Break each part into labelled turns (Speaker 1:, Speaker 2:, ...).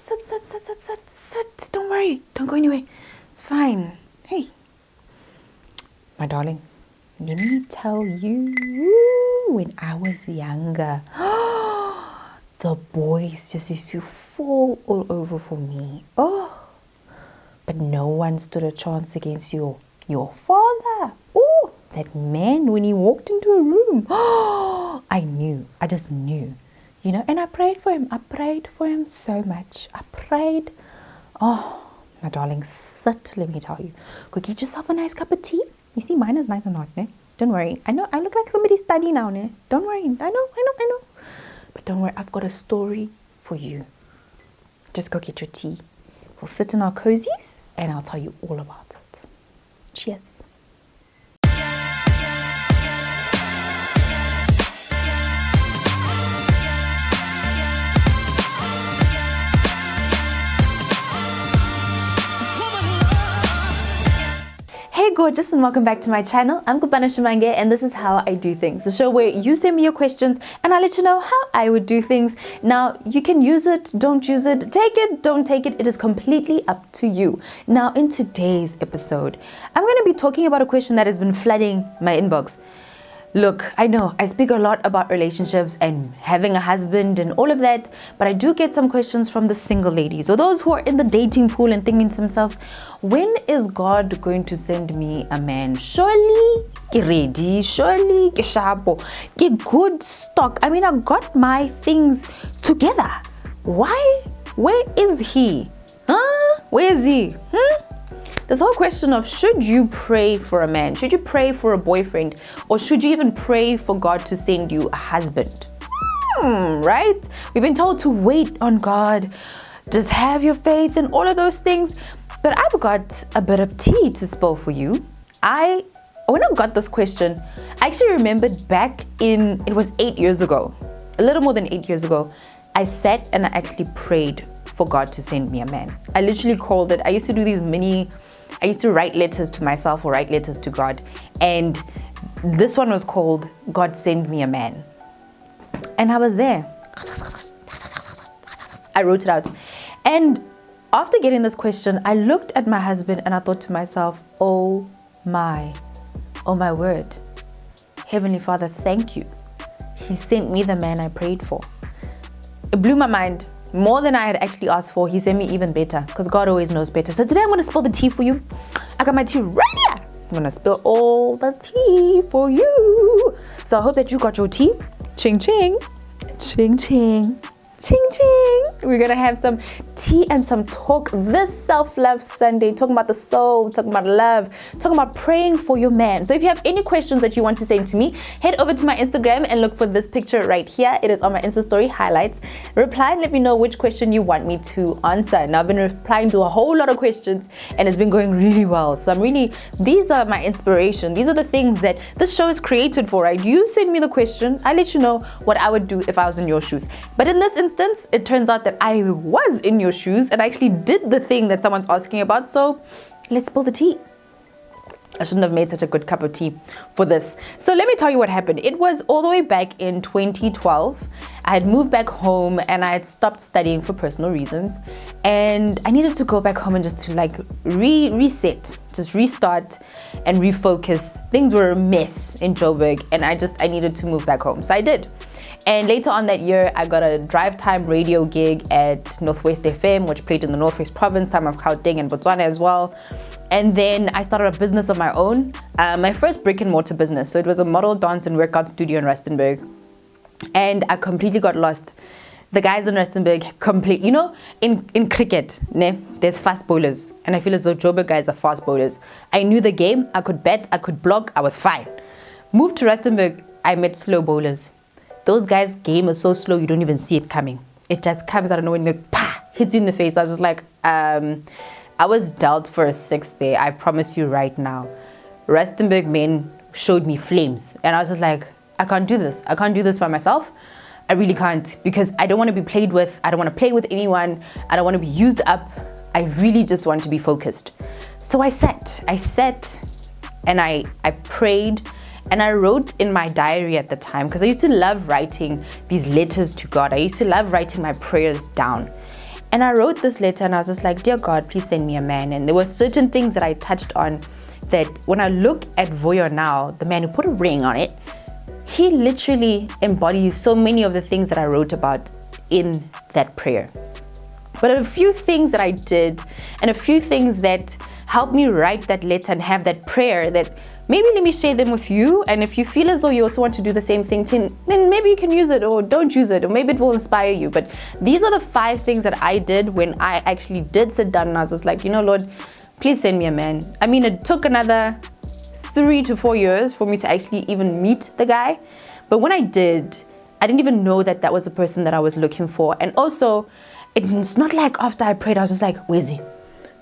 Speaker 1: sit. Don't worry. Don't go anywhere. It's fine. Hey, my darling, let me tell you, when I was younger, the boys just used to fall all over for me. Oh, but no one stood a chance against your father. Oh, that man, when he walked into a room, oh, I just knew, and I prayed for him. I prayed for him so much. I prayed. Oh, my darling, sit, let me tell you. Go get yourself a nice cup of tea. You see, mine is nice or not, ne? Don't worry. I know I look like somebody studying now, ne? Don't worry. I know. But don't worry, I've got a story for you. Just go get your tea. We'll sit in our cozies and I'll tell you all about it. Cheers. Hey gorgeous, and welcome back to my channel. I'm Kopano Shimange and this is how I do things. The show where you send me your questions and I'll let you know how I would do things. Now, you can use it, don't use it, take it, don't take it. It is completely up to you. Now, in today's episode, I'm going to be talking about a question that has been flooding my inbox. Look, I know I speak a lot about relationships and having a husband and all of that, but I do get some questions from the single ladies or those who are in the dating pool and thinking to themselves, when is God going to send me a man? Surely, get ready, surely, get sharp, get good stock. I mean, I've got my things together. Why? Where is he? Huh? Where is he? This whole question of should you pray for a man? Should you pray for a boyfriend? Or should you even pray for God to send you a husband? Right? We've been told to wait on God. Just have your faith and all of those things. But I've got a bit of tea to spill for you. When I got this question, I actually remembered back it was 8 years ago. A little more than 8 years ago. I sat and I actually prayed for God to send me a man. I literally called it. I used to do I used to write letters to myself or write letters to God. And this one was called God Send Me a Man. And I was there. I wrote it out. And after getting this question, I looked at my husband and I thought to myself, oh my word. Heavenly Father, thank you. He sent me the man I prayed for. It blew my mind. More than I had actually asked for. He sent me even better because God always knows better. So today I'm going to spill the tea for you. I got my tea right here. I'm going to spill all the tea for you. So I hope that you got your tea. Ching ching. Ching ching. Ching ching. We're going to have some tea and some talk this Self-Love Sunday. Talking about the soul, talking about love, talking about praying for your man. So if you have any questions that you want to send to me, head over to my Instagram and look for this picture right here. It is on my Insta story highlights. Reply and let me know which question you want me to answer. Now I've been replying to a whole lot of questions and it's been going really well. So these are my inspiration. These are the things that this show is created for, right? You send me the question, I let you know what I would do if I was in your shoes. But in this instance, it turns out that I was in your shoes and I actually did the thing that someone's asking about. So let's spill the tea. I shouldn't have made such a good cup of tea for this. So let me tell you what happened. It was all the way back in 2012. I had moved back home and I had stopped studying for personal reasons. And I needed to go back home and just to reset, just restart and refocus. Things were a mess in Joburg and I needed to move back home. So I did. And later on that year, I got a drive time radio gig at Northwest FM, which played in the Northwest Province, some of Gauteng and Botswana as well. And then I started a business of my own, my first brick and mortar business. So it was a model dance and workout studio in Rustenburg. And I completely got lost. The guys in Rustenburg in cricket, there's fast bowlers. And I feel as though Joburg guys are fast bowlers. I knew the game, I could bat, I could block, I was fine. Moved to Rustenburg, I met slow bowlers. Those guys' game is so slow, you don't even see it coming. It just comes out of nowhere and it hits you in the face. I was just like, I was dealt for a 6 there, I promise you right now. Rustenburg men showed me flames. And I was just like, I can't do this. I can't do this by myself. I really can't because I don't want to be played with. I don't want to play with anyone. I don't want to be used up. I really just want to be focused. So I sat and I prayed. And I wrote in my diary at the time, because I used to love writing these letters to God. I used to love writing my prayers down. And I wrote this letter and I was just like, dear God, please send me a man. And there were certain things that I touched on that when I look at Voyo now, the man who put a ring on it, he literally embodies so many of the things that I wrote about in that prayer. But a few things that I did and a few things that helped me write that letter and have that prayer, that maybe let me share them with you. And if you feel as though you also want to do the same thing, then maybe you can use it or don't use it, or maybe it will inspire you. But these are the 5 things that I did when I actually did sit down and I was just like, Lord, please send me a man. I mean, it took another 3 to 4 years for me to actually even meet the guy. But when I did, I didn't even know that that was the person that I was looking for. And also, it's not like after I prayed, I was just like, where is he?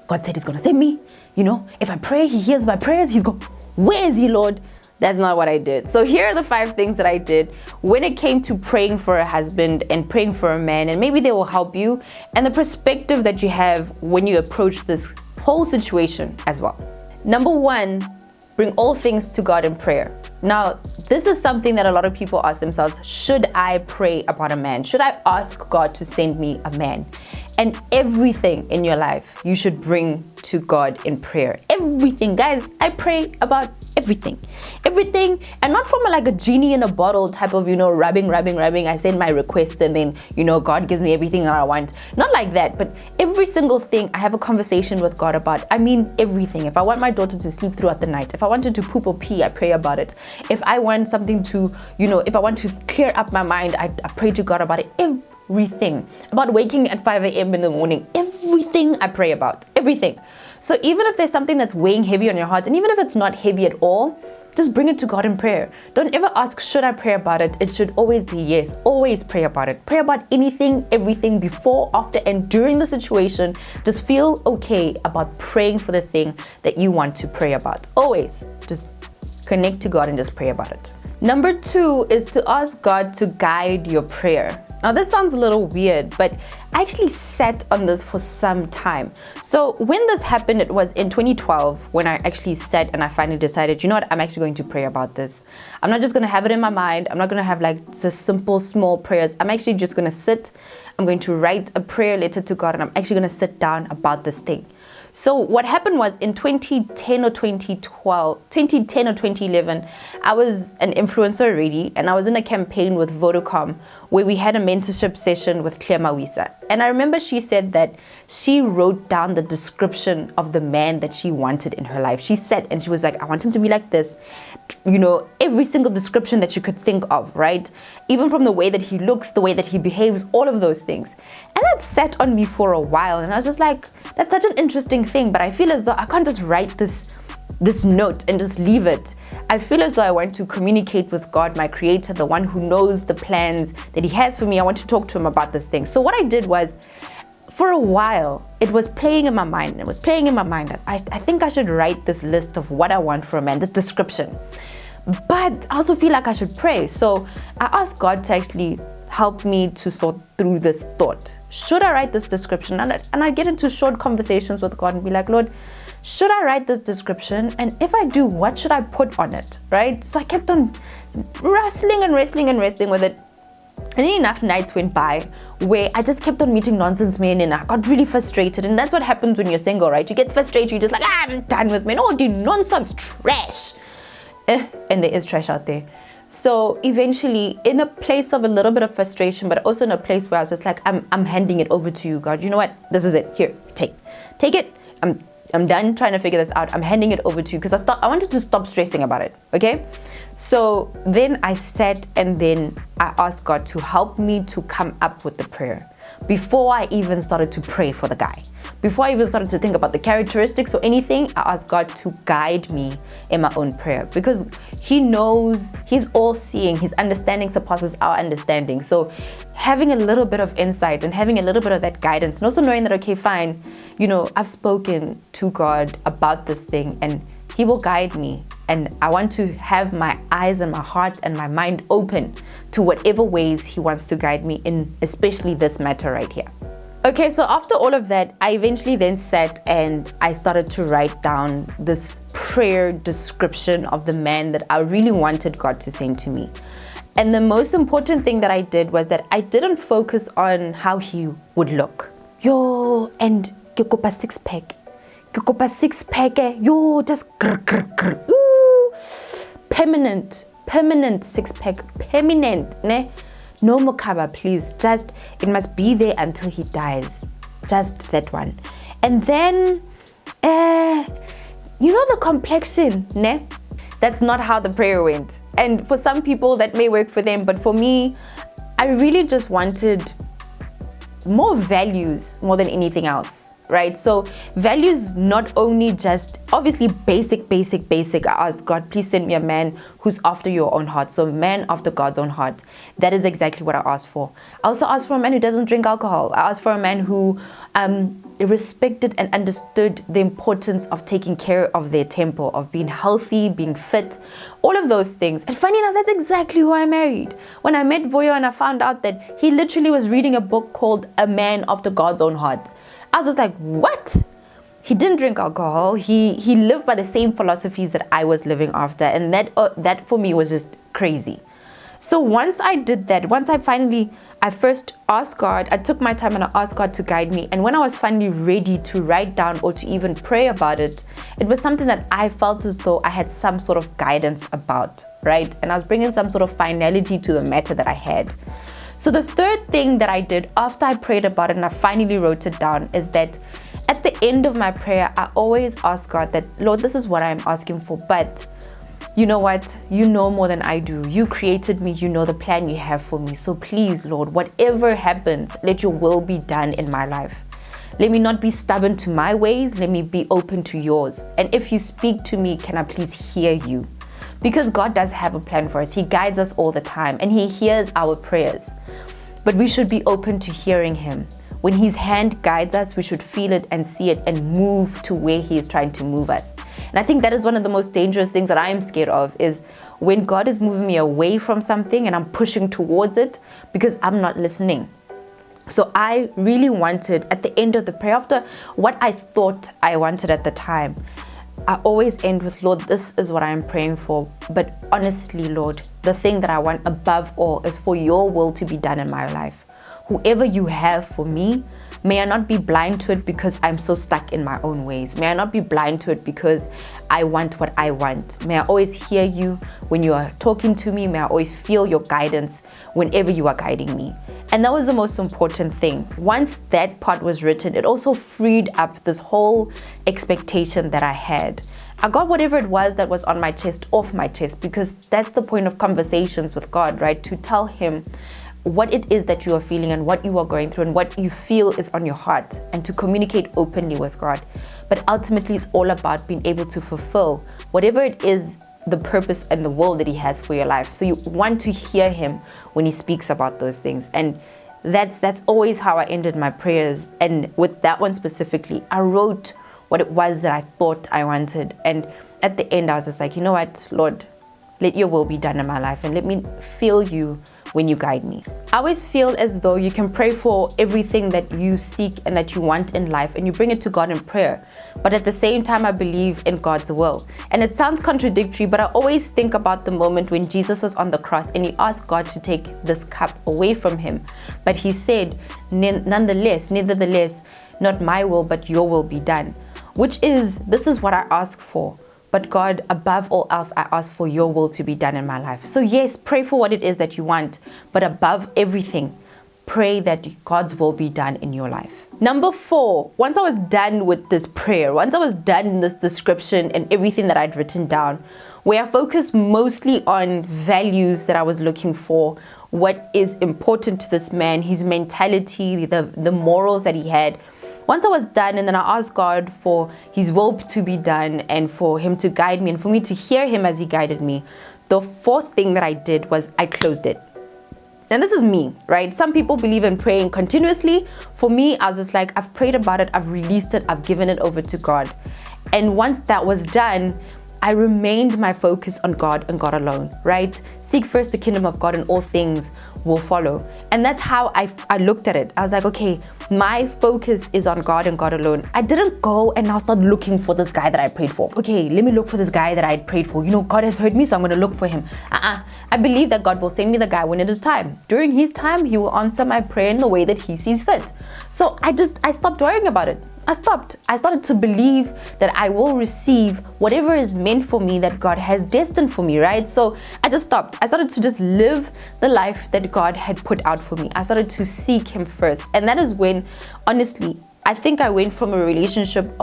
Speaker 1: God said he's going to send me. If I pray, he hears my prayers. He's going, where is he, Lord? That's not what I did. So here are the 5 things that I did when it came to praying for a husband and praying for a man. And maybe they will help you and the perspective that you have when you approach this whole situation as well. Number 1, bring all things to God in prayer. Now, this is something that a lot of people ask themselves. Should I pray about a man? Should I ask God to send me a man? And everything in your life, you should bring to God in prayer. Everything, guys, I pray about everything. Everything, and not from like a genie in a bottle type of, rubbing. I send my requests and then, God gives me everything that I want. Not like that, but every single thing I have a conversation with God about. I mean, everything. If I want my daughter to sleep throughout the night, if I wanted to poop or pee, I pray about it. If I want something to, if I want to clear up my mind, I pray to God about it. Everything. About waking at 5 a.m. in the morning. Everything I pray about. Everything. So even if there's something that's weighing heavy on your heart, and even if it's not heavy at all, just bring it to God in prayer. Don't ever ask, should I pray about it? It should always be yes. Always pray about it. Pray about anything, everything, before, after, and during the situation. Just feel okay about praying for the thing that you want to pray about. Always. Just connect to God and just pray about it. Number 2 is to ask God to guide your prayer. Now, this sounds a little weird, but I actually sat on this for some time. So when this happened, it was in 2012 when I actually sat and I finally decided, I'm actually going to pray about this. I'm not just going to have it in my mind. I'm not going to have like the simple, small prayers. I'm actually just going to sit. I'm going to write a prayer letter to God, and I'm actually going to sit down about this thing. So what happened was in 2010 or 2011, I was an influencer already, and I was in a campaign with Vodacom where we had a mentorship session with Claire Mawisa. And I remember she said that she wrote down the description of the man that she wanted in her life. She said, and she was like, I want him to be like this. Every single description that you could think of, right? Even from the way that he looks, the way that he behaves, all of those things. And that sat on me for a while, and I was just like, that's such an interesting thing, but I feel as though I can't just write this note and just leave it. I feel as though I want to communicate with God, my creator, the one who knows the plans that he has for me. I want to talk to him about this thing. So what I did was, for a while, it was playing in my mind. That I think I should write this list of what I want for a man, this description. But I also feel like I should pray. So I asked God to actually help me to sort through this thought. Should I write this description? And I get into short conversations with God and be like, Lord, should I write this description? And if I do, what should I put on it? Right? So I kept on wrestling with it. And then enough nights went by where I just kept on meeting nonsense men, and I got really frustrated. And that's what happens when you're single, right? You get frustrated, you're just like, I'm done with men. Oh, dude, nonsense, trash. And there is trash out there. So eventually, in a place of a little bit of frustration, but also in a place where I was just like, I'm handing it over to you, God. You know what? This is it. Here, take it. I'm done trying to figure this out. I'm handing it over to you because I wanted to stop stressing about it. Okay? So then I sat and then I asked God to help me to come up with the prayer before I even started to pray for the guy. Before I even started to think about the characteristics or anything, I asked God to guide me in my own prayer because he knows, he's all seeing, his understanding surpasses our understanding. So having a little bit of insight and having a little bit of that guidance, and also knowing that, okay, fine, I've spoken to God about this thing and he will guide me. And I want to have my eyes and my heart and my mind open to whatever ways he wants to guide me in, especially this matter right here. Okay, so after all of that, I eventually then sat and I started to write down this prayer description of the man that I really wanted God to send to me. And the most important thing that I did was that I didn't focus on how he would look. yo, and ke kopa six pack. Ke kopa six pack, yo, just grr, grr, grr. Ooh. Permanent six pack, permanent, ne? No mukaba, please. Just, it must be there until he dies. Just that one. And then, you know the complexion, ne? That's not how the prayer went. And for some people, that may work for them. But for me, I really just wanted more values more than anything else. Right? So values, not only just obviously basic. I ask God, please send me a man who's after your own heart. So man after God's own heart. That is exactly what I asked for. I also asked for a man who doesn't drink alcohol. I asked for a man who respected and understood the importance of taking care of their temple, of being healthy, being fit, all of those things. And funny enough, that's exactly who I married. When I met Voyo and I found out that he literally was reading a book called A Man After God's Own Heart, I was just like, what? He didn't drink alcohol. He lived by the same philosophies that I was living after. And that for me was just crazy. So once I did that, I first asked God, I took my time and I asked God to guide me. And when I was finally ready to write down or to even pray about it, it was something that I felt as though I had some sort of guidance about, right? And I was bringing some sort of finality to the matter that I had. So the third thing that I did after I prayed about it and I finally wrote it down is that at the end of my prayer, I always ask God that, Lord, this is what I'm asking for, but you know what? You know more than I do. You created me. You know the plan you have for me. So please, Lord, whatever happens, let your will be done in my life. Let me not be stubborn to my ways. Let me be open to yours. And if you speak to me, can I please hear you? Because God does have a plan for us. He guides us all the time and he hears our prayers. But we should be open to hearing him. When his hand guides us, we should feel it and see it and move to where he is trying to move us. And I think that is one of the most dangerous things that I am scared of, is when God is moving me away from something and I'm pushing towards it because I'm not listening. So I really wanted, at the end of the prayer, after what I thought I wanted at the time, I always end with, Lord, this is what I am praying for. But honestly, Lord, the thing that I want above all is for your will to be done in my life. Whoever you have for me, may I not be blind to it because I'm so stuck in my own ways. May I not be blind to it because I want what I want. May I always hear you when you are talking to me. May I always feel your guidance whenever you are guiding me. And that was the most important thing. Once that part was written, it also freed up this whole expectation that I had. I got whatever it was that was on my chest off my chest, because that's the point of conversations with God, right? To tell him what it is that you are feeling and what you are going through and what you feel is on your heart, and to communicate openly with God. But ultimately, it's all about being able to fulfill whatever it is, the purpose and the will that he has for your life. So you want to hear him when he speaks about those things. And that's always how I ended my prayers. And with that one specifically, I wrote what it was that I thought I wanted. And at the end, I was just like, you know what, Lord, let your will be done in my life and let me feel you when you guide me. I always feel as though you can pray for everything that you seek and that you want in life, and you bring it to God in prayer. But at the same time, I believe in God's will. And it sounds contradictory, but I always think about the moment when Jesus was on the cross and he asked God to take this cup away from him. But he said, nevertheless, not my will, but your will be done. This is what I ask for. But God, above all else, I ask for your will to be done in my life. So yes, pray for what it is that you want, but above everything, pray that God's will be done in your life. Number 4, once I was done with this prayer, once I was done in this description and everything that I'd written down, where I focused mostly on values that I was looking for, what is important to this man, his mentality, the morals that he had. Once I was done, and then I asked God for his will to be done and for him to guide me and for me to hear him as he guided me, the 4th thing that I did was I closed it. And this is me, right? Some people believe in praying continuously. For me, I was just like, I've prayed about it, I've released it, I've given it over to God. And once that was done, I remained my focus on God and God alone, right? Seek first the kingdom of God and all things will follow. And that's how I looked at it. I was like, okay, my focus is on God and God alone. I didn't go and now start looking for this guy that I prayed for. Okay, let me look for this guy that I prayed for. God has heard me, so I'm going to look for him. I believe that God will send me the guy when it is time. During his time, he will answer my prayer in the way that he sees fit. So I stopped worrying about it. I started to believe that I will receive whatever is meant for me, that God has destined for me, right? So I just stopped. I started to just live the life that God had put out for me. I started to seek him first. And that is when, honestly, I think I went from the relationship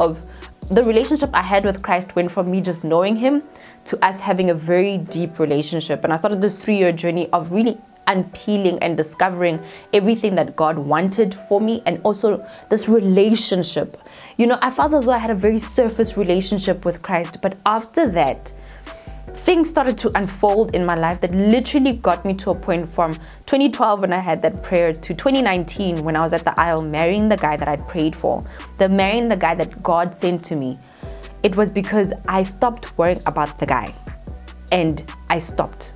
Speaker 1: I had with Christ went from me just knowing him to us having a very deep relationship. And I started this 3-year journey of really unpeeling and discovering everything that God wanted for me, and also this relationship. I felt as though I had a very surface relationship with Christ, but after that, things started to unfold in my life that literally got me to a point from 2012 when I had that prayer to 2019 when I was at the aisle marrying the guy that I'd prayed for, marrying the guy that God sent to me. It was because I stopped worrying about the guy, and I stopped.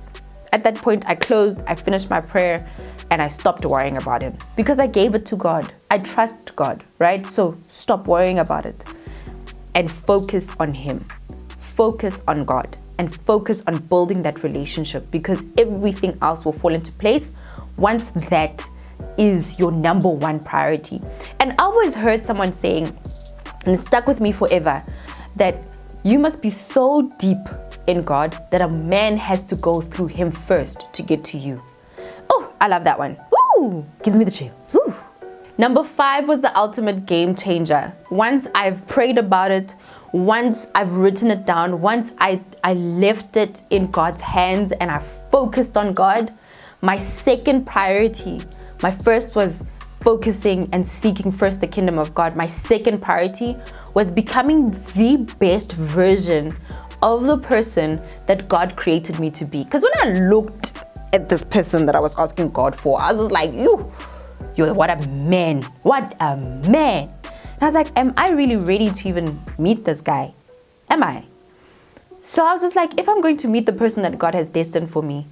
Speaker 1: At that point, I closed, I finished my prayer, and I stopped worrying about him because I gave it to God. I trust God, right? So stop worrying about it and focus on him. Focus on God and focus on building that relationship, because everything else will fall into place once that is your number one priority. And I always heard someone saying, and it stuck with me forever, that you must be so deep in God that a man has to go through him first to get to you. Oh, I love that one. Ooh, gives me the chills. Ooh. Number 5 was the ultimate game changer. Once I've prayed about it, once I've written it down, once I left it in God's hands and I focused on God, my second priority, my first was focusing and seeking first the kingdom of God. My second priority was becoming the best version of the person that God created me to be. Because when I looked at this person that I was asking God for, I was just like, you're what a man. What a man. And I was like, am I really ready to even meet this guy? Am I? So I was just like, if I'm going to meet the person that God has destined for me,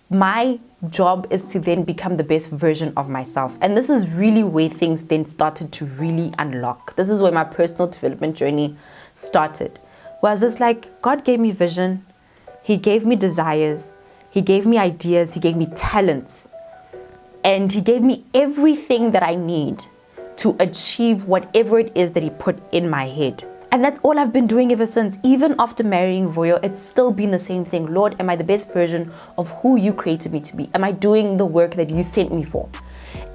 Speaker 1: my job is to then become the best version of myself. And this is really where things then started to really unlock. This is where my personal development journey started. Where I was just like, God gave me vision. He gave me desires. He gave me ideas. He gave me talents. And he gave me everything that I need to achieve whatever it is that he put in my head. And that's all I've been doing ever since. Even after marrying Voyo, it's still been the same thing. Lord, am I the best version of who you created me to be? Am I doing the work that you sent me for?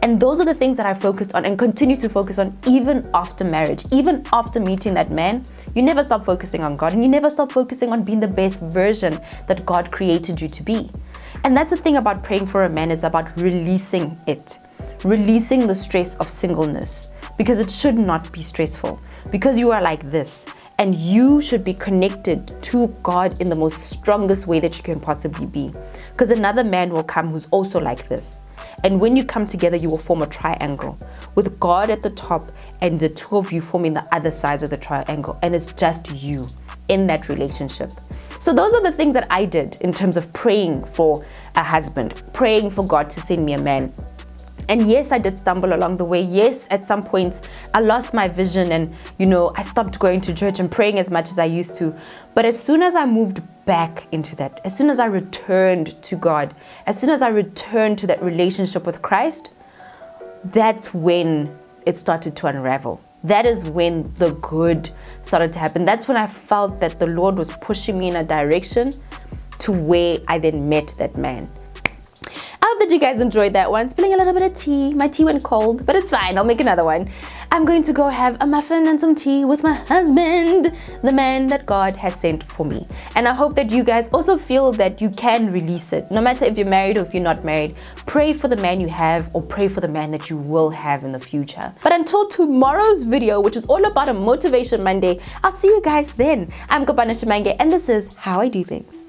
Speaker 1: And those are the things that I focused on and continue to focus on even after marriage. Even after meeting that man, you never stop focusing on God, and you never stop focusing on being the best version that God created you to be. And that's the thing about praying for a man, is about releasing it. Releasing the stress of singleness, because it should not be stressful, because you are like this and you should be connected to God in the most strongest way that you can possibly be, because another man will come who's also like this, and when you come together you will form a triangle with God at the top and the two of you forming the other sides of the triangle, and it's just you in that relationship. So those are the things that I did in terms of praying for a husband, praying for God to send me a man. And yes, I did stumble along the way. Yes, at some points I lost my vision and, I stopped going to church and praying as much as I used to. But as soon as I moved back into that, as soon as I returned to God, as soon as I returned to that relationship with Christ, that's when it started to unravel. That is when the good started to happen. That's when I felt that the Lord was pushing me in a direction to where I then met that man. I hope that you guys enjoyed that one. Spilling a little bit of tea. My tea went cold, but it's fine. I'll make another one. I'm going to go have a muffin and some tea with my husband, the man that God has sent for me. And I hope that you guys also feel that you can release it. No matter if you're married or if you're not married, pray for the man you have, or pray for the man that you will have in the future. But until tomorrow's video, which is all about a Motivation Monday, I'll see you guys then. I'm Kopano Shimange, and this is How I Do Things.